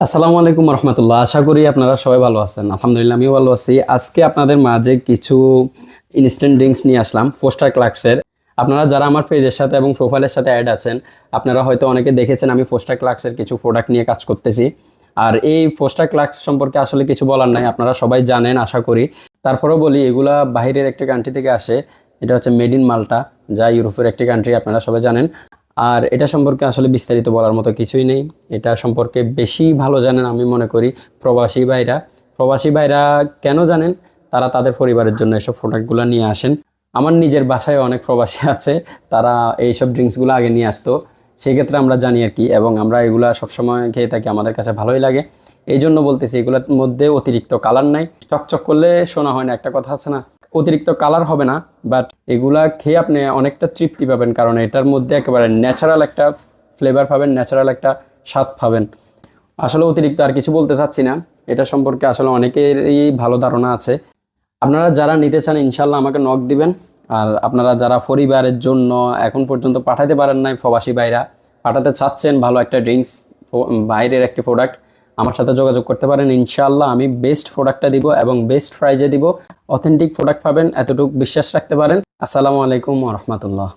আসসালামু আলাইকুম রহমতুল্লাহ। আশা করি আপনারা সবাই ভালো আছেন। আলহামদুলিল্লাহ আমিও ভালো আছি। আজকে আপনাদের মাঝে কিছু ইনস্ট্যান্ট ড্রিঙ্কস নিয়ে আসলাম ফোস্টার ক্লাক্সের। আপনারা যারা আমার পেজের সাথে এবং প্রোফাইলের সাথে অ্যাড আছেন, আপনারা হয়তো অনেকে দেখেছেন আমি ফোস্টার ক্লাক্সের কিছু প্রোডাক্ট নিয়ে কাজ করতেছি। আর এই ফোস্টার ক্লাক্স সম্পর্কে আসলে কিছু বলার নাই, আপনারা সবাই জানেন আশা করি। তারপরেও বলি, এগুলা বাইরের একটা কান্ট্রি থেকে আসে। এটা হচ্ছে মেড ইন মাল্টা, যা ইউরোপের একটি কান্ট্রি, আপনারা সবাই জানেন। আর এটা সম্পর্কে আসলে বিস্তারিত বলার মতো কিছুই নেই। এটা সম্পর্কে বেশি ভালো জানেন আমি মনে করি প্রবাসী ভাইরা। প্রবাসী ভাইরা কেন জানেন? তারা তাদের পরিবারের জন্য এসব প্রোডাক্টগুলো নিয়ে আসেন। আমার নিজের বাসায় অনেক প্রবাসী আছে, তারা এইসব ড্রিঙ্কসগুলো আগে নিয়ে আসতো। সেই ক্ষেত্রে আমরা জানি আর কি, এবং আমরা এগুলা সবসময় খেয়ে থাকি, আমাদের কাছে ভালোই লাগে। এই জন্য বলতেছি, এগুলোর মধ্যে অতিরিক্ত কালার নাই। চকচক করলে শোনা হয় না, একটা কথা আছে না, অতিরিক্ত কালার হবে না। বাট এগুলা খেয়ে আপনি অনেকটা তৃপ্তি পাবেন, কারণ এটার মধ্যে একেবারে ন্যাচারাল একটা ফ্লেভার পাবেন, ন্যাচারাল একটা স্বাদ পাবেন। আসলে অতিরিক্ত আর কিছু বলতে চাচ্ছি না, এটা সম্পর্কে আসলে অনেকেরই ভালো ধারণা আছে। আপনারা যারা নিতে চান ইনশাল্লাহ আমাকে নক দিবেন। আর আপনারা যারা পরিবারের জন্য এখন পর্যন্ত পাঠাতে পারেন নাই, প্রবাসী ভাইরা পাঠাতে চাচ্ছেন ভালো একটা ড্রিঙ্কস, বাইরের একটি প্রোডাক্ট, আমার সাথে যোগাযোগ করতে পারেন। ইনশাল্লাহ আমি বেস্ট প্রোডাক্টটা দিব এবং বেস্ট প্রাইজে দিব। অথেন্টিক প্রোডাক্ট পাবেন, এতটুকু বিশ্বাস রাখতে পারেন। আসসালামু আলাইকুম ওয়া রাহমাতুল্লাহ।